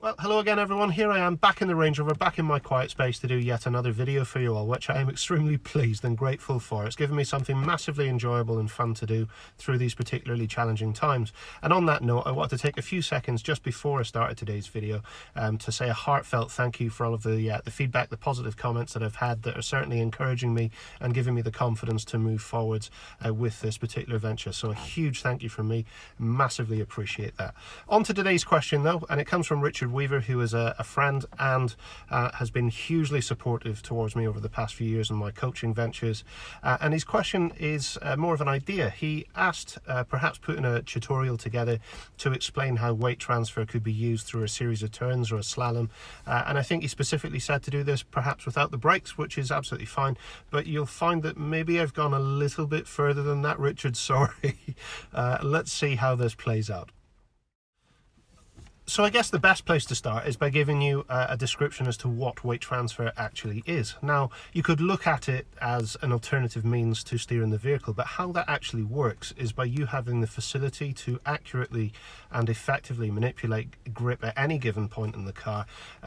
Well, hello again everyone, here I am back in the Range Rover, back in my quiet space to do yet another video for you all, which I am extremely pleased and grateful for. It's given me something massively enjoyable and fun to do through these particularly challenging times. And on that note, I wanted to take a few seconds just before I started today's video to say a heartfelt thank you for all of the feedback, the positive comments that I've had that are certainly encouraging me and giving me the confidence to move forwards with this particular venture. So a huge thank you from me, massively appreciate that. On to today's question though, and it comes from Richard Weaver, who is a friend and has been hugely supportive towards me over the past few years in my coaching ventures. And his question is more of an idea. He asked perhaps putting a tutorial together to explain how weight transfer could be used through a series of turns or a slalom. And I think he specifically said to do this perhaps without the brakes, which is absolutely fine. But you'll find that maybe I've gone a little bit further than that, Richard. Sorry. Let's see how this plays out. So I guess the best place to start is by giving you a description as to what weight transfer actually is. Now, you could look at it as an alternative means to steering the vehicle, but how that actually works is by you having the facility to accurately and effectively manipulate grip at any given point in the car,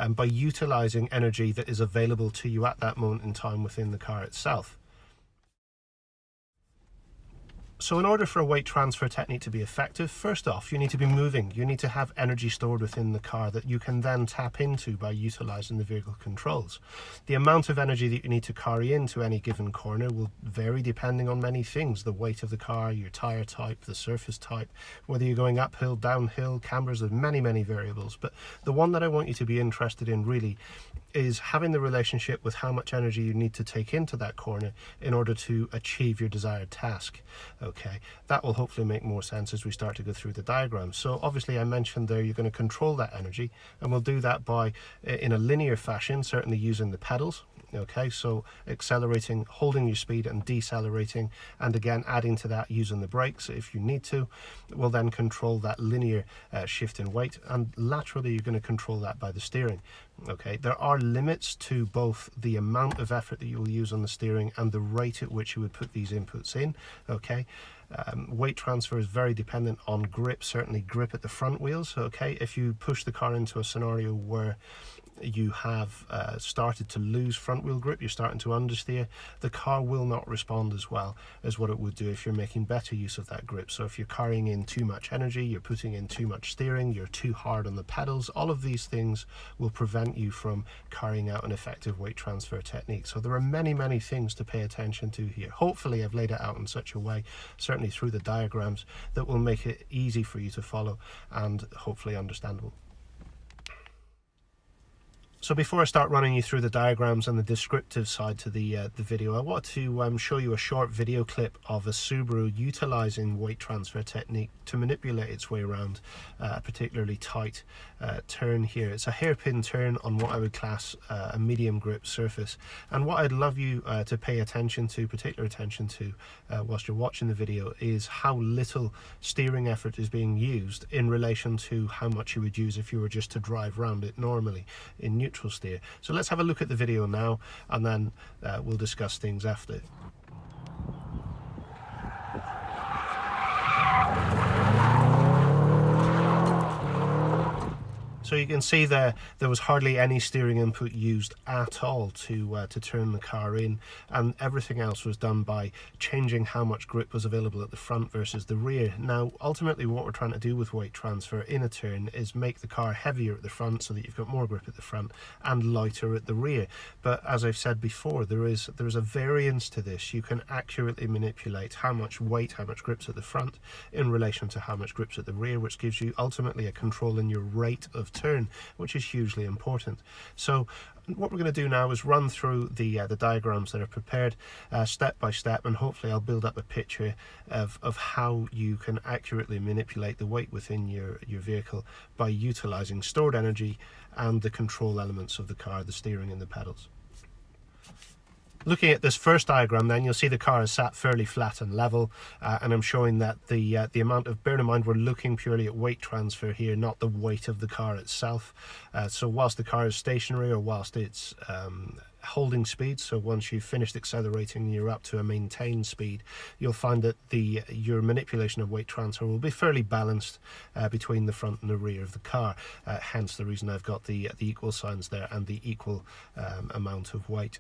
by utilizing energy that is available to you at that moment in time within the car itself. So in order for a weight transfer technique to be effective, first off, you need to be moving. You need to have energy stored within the car that you can then tap into by utilizing the vehicle controls. The amount of energy that you need to carry into any given corner will vary depending on many things: the weight of the car, your tire type, the surface type, whether you're going uphill, downhill, cambers. There's many variables. But the one that I want you to be interested in really is having the relationship with how much energy you need to take into that corner in order to achieve your desired task. Okay, that will hopefully make more sense as we start to go through the diagram. So obviously I mentioned there you're going to control that energy, and we'll do that by, in a linear fashion, certainly using the pedals. Okay, so accelerating, holding your speed and decelerating, and again adding to that using the brakes if you need to. We'll then control that linear shift in weight, and laterally you're going to control that by the steering. Okay, there are limits to both the amount of effort that you will use on the steering and the rate at which you would put these inputs in. Okay, weight transfer is very dependent on grip, certainly grip at the front wheels. Okay, if you push the car into a scenario where you have started to lose front wheel grip, you're starting to understeer, the car will not respond as well as what it would do if you're making better use of that grip. So if you're carrying in too much energy, you're putting in too much steering, you're too hard on the pedals, all of these things will prevent you from carrying out an effective weight transfer technique. So there are many things to pay attention to here. Hopefully I've laid it out in such a way, certainly through the diagrams, that will make it easy for you to follow and hopefully understandable. So before I start running you through the diagrams and the descriptive side to the video, I want to show you a short video clip of a Subaru utilizing weight transfer technique to manipulate its way around a particularly tight turn here. It's a hairpin turn on what I would class a medium grip surface. And what I'd love you to pay attention to, particular attention to, whilst you're watching the video, is how little steering effort is being used in relation to how much you would use if you were just to drive around it normally in neutral steer. So let's have a look at the video now, and then we'll discuss things after. So you can see there was hardly any steering input used at all to turn the car in, and everything else was done by changing how much grip was available at the front versus the rear. Now, ultimately what we're trying to do with weight transfer in a turn is make the car heavier at the front so that you've got more grip at the front and lighter at the rear. But as I've said before, there is a variance to this. You can accurately manipulate how much weight, how much grip's at the front in relation to how much grip's at the rear, which gives you ultimately a control in your rate of turn, which is hugely important. So what we're going to do now is run through the diagrams that are prepared step by step, and hopefully I'll build up a picture of how you can accurately manipulate the weight within your vehicle by utilizing stored energy and the control elements of the car, the steering and the pedals. Looking at this first diagram, then you'll see the car is sat fairly flat and level, and I'm showing that the amount of, bear in mind we're looking purely at weight transfer here, not the weight of the car itself. So whilst the car is stationary, or whilst it's holding speed. So once you've finished accelerating and you're up to a maintained speed, you'll find that your manipulation of weight transfer will be fairly balanced between the front and the rear of the car. Hence the reason I've got the equal signs there and the equal amount of weight.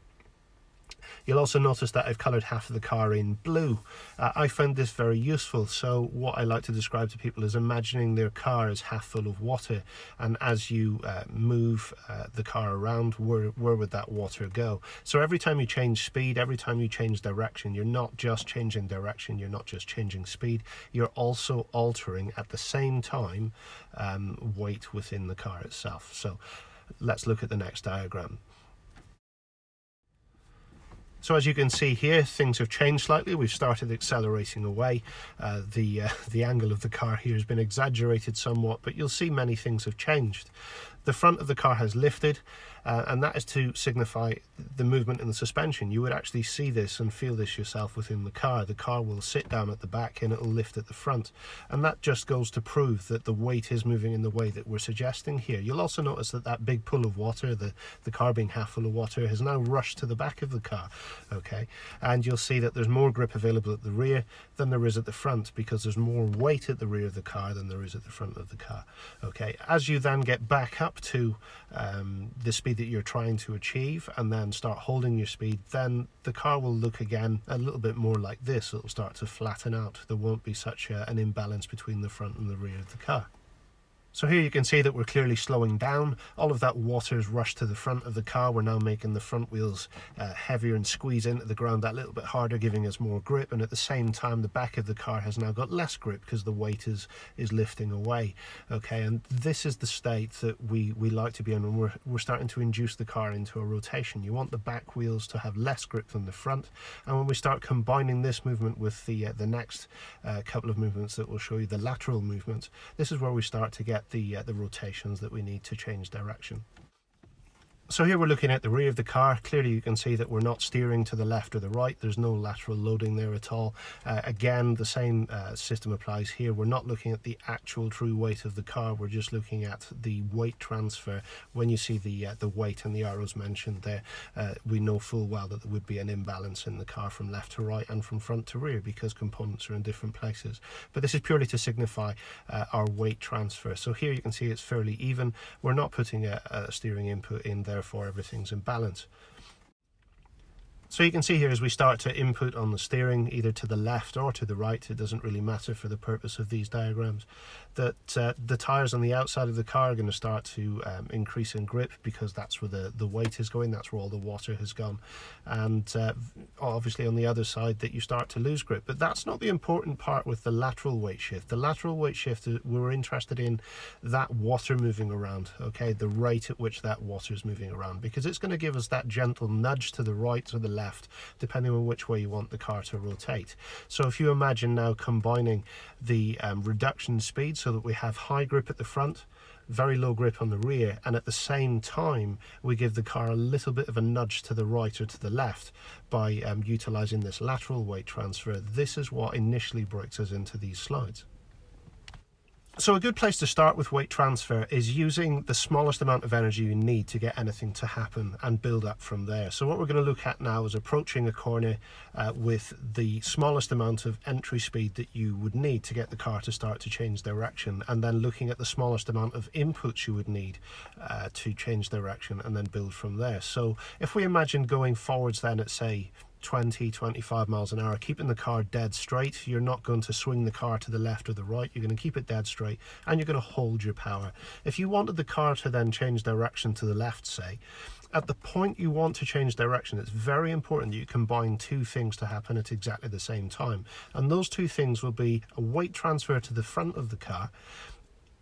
You'll also notice that I've coloured half of the car in blue. I found this very useful. So what I like to describe to people is imagining their car is half full of water, and as you move the car around, where would that water go? So every time you change speed, every time you change direction, you're not just changing direction, you're not just changing speed, you're also altering at the same time weight within the car itself. So let's look at the next diagram. So as you can see here, things have changed slightly. We've started accelerating away. The angle of the car here has been exaggerated somewhat, but you'll see many things have changed. The front of the car has lifted, and that is to signify the movement in the suspension. You would actually see this and feel this yourself within the car. The car will sit down at the back and it'll lift at the front, and that just goes to prove that the weight is moving in the way that we're suggesting here. You'll also notice that that big pool of water, the car being half full of water, has now rushed to the back of the car, okay? And you'll see that there's more grip available at the rear than there is at the front, because there's more weight at the rear of the car than there is at the front of the car, okay? As you then get back up to the speed that you're trying to achieve and then start holding your speed, then the car will look again a little bit more like this. It'll start to flatten out. There won't be such an imbalance between the front and the rear of the car. So here you can see that we're clearly slowing down. All of that water is rushed to the front of the car. We're now making the front wheels heavier and squeeze into the ground that little bit harder, giving us more grip. And at the same time, the back of the car has now got less grip because the weight is lifting away. Okay, and this is the state that we like to be in when we're starting to induce the car into a rotation. You want the back wheels to have less grip than the front. And when we start combining this movement with the next couple of movements that will show you, the lateral movement, this is where we start to get the rotations that we need to change direction. So here we're looking at the rear of the car. Clearly you can see that we're not steering to the left or the right. There's no lateral loading there at all. Again, the same system applies here. We're not looking at the actual true weight of the car. We're just looking at the weight transfer. When you see the weight and the arrows mentioned there, we know full well that there would be an imbalance in the car from left to right and from front to rear because components are in different places. But this is purely to signify our weight transfer. So here you can see it's fairly even. We're not putting a steering input in there, therefore everything's in balance. So you can see here as we start to input on the steering, either to the left or to the right, it doesn't really matter for the purpose of these diagrams, that the tyres on the outside of the car are going to start to increase in grip because that's where the weight is going, that's where all the water has gone. And obviously on the other side that you start to lose grip. But that's not the important part with the lateral weight shift. The lateral weight shift, we're interested in that water moving around, okay, the rate at which that water is moving around, because it's going to give us that gentle nudge to the right or the left, depending on which way you want the car to rotate. So if you imagine now combining the reduction speed so that we have high grip at the front, very low grip on the rear, and at the same time we give the car a little bit of a nudge to the right or to the left by utilizing this lateral weight transfer, this is what initially breaks us into these slides. So a good place to start with weight transfer is using the smallest amount of energy you need to get anything to happen and build up from there. So what we're going to look at now is approaching a corner with the smallest amount of entry speed that you would need to get the car to start to change direction, and then looking at the smallest amount of inputs you would need to change direction and then build from there. So if we imagine going forwards then at say 20-25 miles an hour, keeping the car dead straight, you're not going to swing the car to the left or the right, you're going to keep it dead straight and you're going to hold your power. If you wanted the car to then change direction to the left, say, at the point you want to change direction, it's very important that you combine two things to happen at exactly the same time, and those two things will be a weight transfer to the front of the car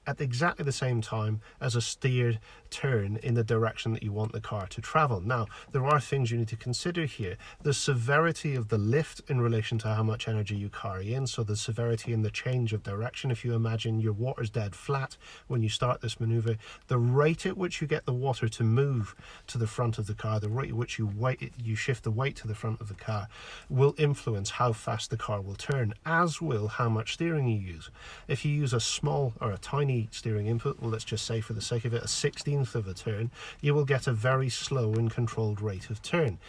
at exactly the same time as a steered turn in the direction that you want the car to travel. Now, there are things you need to consider here. The severity of the lift in relation to how much energy you carry in, so the severity in the change of direction. If you imagine your water's dead flat when you start this maneuver, the rate at which you get the water to move to the front of the car, the rate at which you shift the weight to the front of the car, will influence how fast the car will turn, as will how much steering you use. If you use a small or a tiny tiny steering input, well, let's just say for the sake of it, a 16th of a turn, you will get a very slow and controlled rate of turn.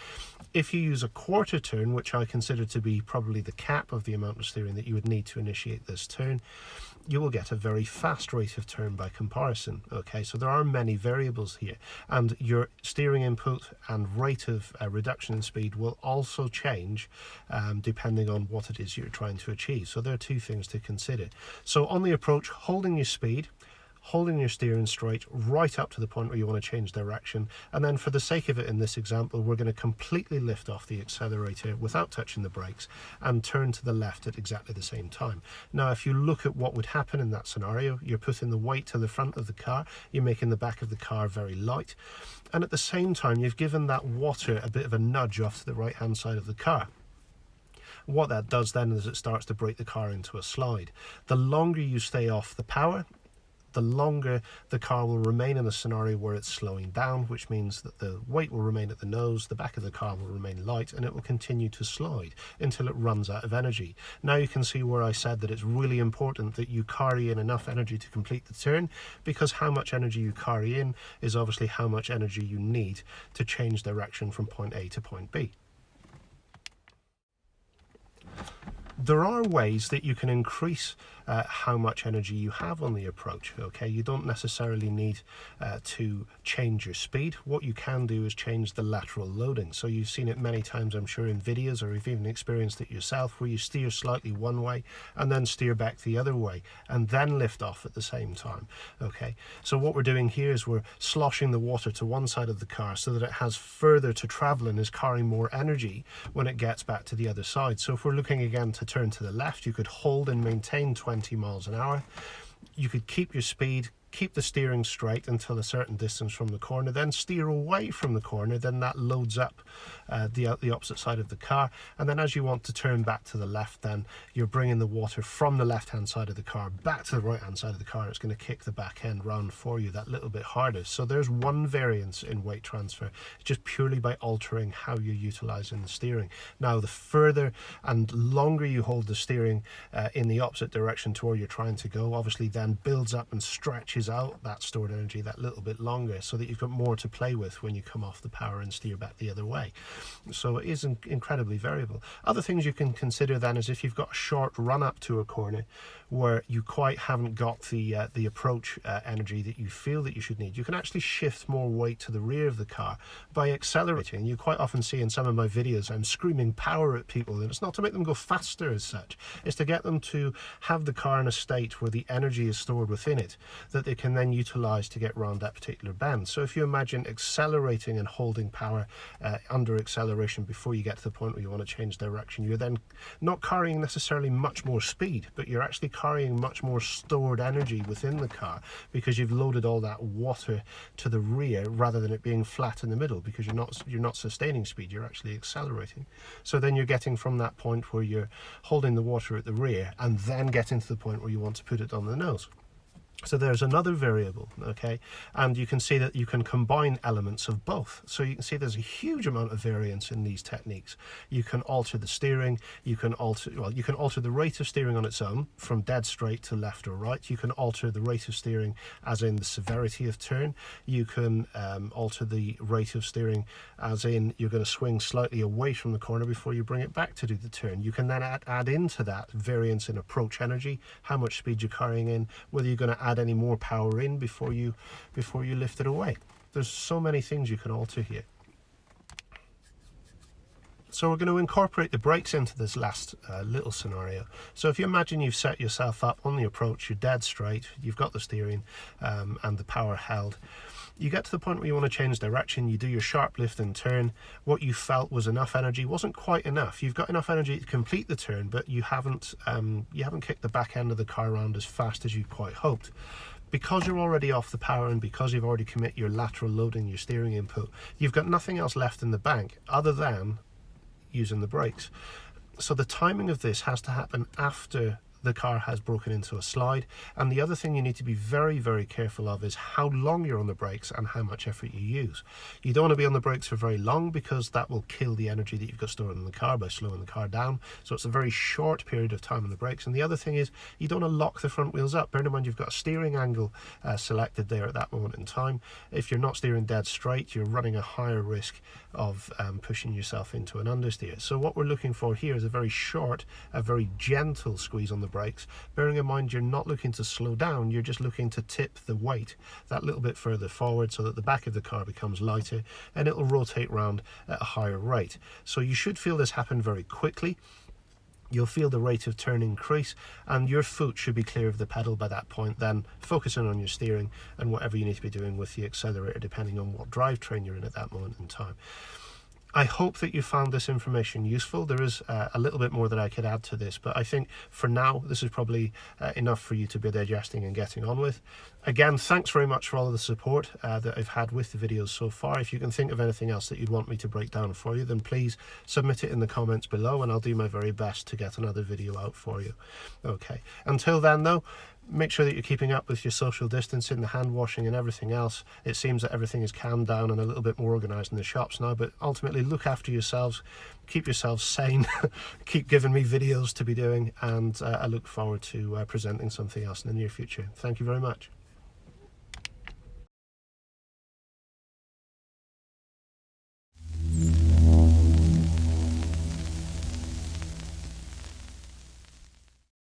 If you use a quarter turn, which I consider to be probably the cap of the amount of steering that you would need to initiate this turn, you will get a very fast rate of turn by comparison. Okay, so there are many variables here, and your steering input and rate of reduction in speed will also change depending on what it is you're trying to achieve. So there are two things to consider. So on the approach, holding your speed, holding your steering straight right up to the point where you want to change direction, and then for the sake of it in this example, we're going to completely lift off the accelerator without touching the brakes and turn to the left at exactly the same time. Now if you look at what would happen in that scenario, you're putting the weight to the front of the car, you're making the back of the car very light, and at the same time you've given that water a bit of a nudge off to the right hand side of the car. What that does then is it starts to break the car into a slide. The longer you stay off the power, the longer the car will remain in a scenario where it's slowing down, which means that the weight will remain at the nose, the back of the car will remain light, and it will continue to slide until it runs out of energy. Now you can see where I said that it's really important that you carry in enough energy to complete the turn, because how much energy you carry in is obviously how much energy you need to change direction from point A to point B. There are ways that you can increase how much energy you have on the approach. Okay, you don't necessarily need to change your speed. What you can do is change the lateral loading. So you've seen it many times, I'm sure, in videos, or you've even experienced it yourself, where you steer slightly one way and then steer back the other way and then lift off at the same time. Okay, so what we're doing here is we're sloshing the water to one side of the car so that it has further to travel and is carrying more energy when it gets back to the other side. So if we're looking again to turn to the left, you could hold and maintain 20 miles an hour. You could keep your speed, keep the steering straight until a certain distance from the corner, then steer away from the corner, then that loads up the opposite side of the car, and then as you want to turn back to the left, then you're bringing the water from the left hand side of the car back to the right hand side of the car. It's going to kick the back end round for you that little bit harder. So there's one variance in weight transfer, just purely by altering how you're utilizing the steering. Now the further and longer you hold the steering in the opposite direction to where you're trying to go, obviously then builds up and stretches out that stored energy that little bit longer, so that you've got more to play with when you come off the power and steer back the other way. So it is incredibly variable. Other things you can consider then is if you've got a short run up to a corner where you quite haven't got the approach energy that you feel that you should need, you can actually shift more weight to the rear of the car by accelerating. You quite often see in some of my videos I'm screaming power at people, and it's not to make them go faster as such, it's to get them to have the car in a state where the energy is stored within it that they can then utilize to get around that particular bend. So if you imagine accelerating and holding power under acceleration before you get to the point where you want to change direction, you're then not carrying necessarily much more speed, but you're actually carrying much more stored energy within the car, because you've loaded all that water to the rear rather than it being flat in the middle, because you're not sustaining speed, you're actually accelerating. So then you're getting from that point where you're holding the water at the rear and then getting to the point where you want to put it on the nose. So there's another variable, okay, and you can see that you can combine elements of both. So you can see there's a huge amount of variance in these techniques. You can alter the steering, you can alter the rate of steering on its own from dead straight to left or right. You can alter the rate of steering as in the severity of turn. You can alter the rate of steering as in you're going to swing slightly away from the corner before you bring it back to do the turn. You can then add into that variance in approach energy, how much speed you're carrying in, whether you're going to add any more power in before you lift it away. There's so many things you can alter here. So we're going to incorporate the brakes into this last little scenario. So if you imagine you've set yourself up on the approach, you're dead straight, you've got the steering and the power held. You get to the point where you want to change direction, you do your sharp lift and turn. What you felt was enough energy wasn't quite enough. You've got enough energy to complete the turn, but you haven't kicked the back end of the car around as fast as you quite hoped. Because you're already off the power and because you've already commit your lateral loading, your steering input, you've got nothing else left in the bank other than using the brakes. So the timing of this has to happen after the car has broken into a slide. And the other thing you need to be very, very careful of is how long you're on the brakes and how much effort you use. You don't want to be on the brakes for very long, because that will kill the energy that you've got stored in the car by slowing the car down. So it's a very short period of time on the brakes. And the other thing is, you don't want to lock the front wheels up. Bear in mind, you've got a steering angle selected there at that moment in time. If you're not steering dead straight, you're running a higher risk of pushing yourself into an understeer. So what we're looking for here is a very short, a very gentle squeeze on the brakes, bearing in mind you're not looking to slow down, you're just looking to tip the weight that little bit further forward so that the back of the car becomes lighter and it'll rotate round at a higher rate. So you should feel this happen very quickly. You'll feel the rate of turn increase, and your foot should be clear of the pedal by that point, then focusing on your steering and whatever you need to be doing with the accelerator, depending on what drivetrain you're in at that moment in time. I hope that you found this information useful. There is a little bit more that I could add to this, but I think for now this is probably enough for you to be digesting and getting on with. Again, thanks very much for all of the support that I've had with the videos so far. If you can think of anything else that you'd want me to break down for you, then please submit it in the comments below and I'll do my very best to get another video out for you. Okay, until then though, make sure that you're keeping up with your social distancing, the hand washing and everything else. It seems that everything is calmed down and a little bit more organised in the shops now, but ultimately look after yourselves, keep yourselves sane, keep giving me videos to be doing, and I look forward to presenting something else in the near future. Thank you very much.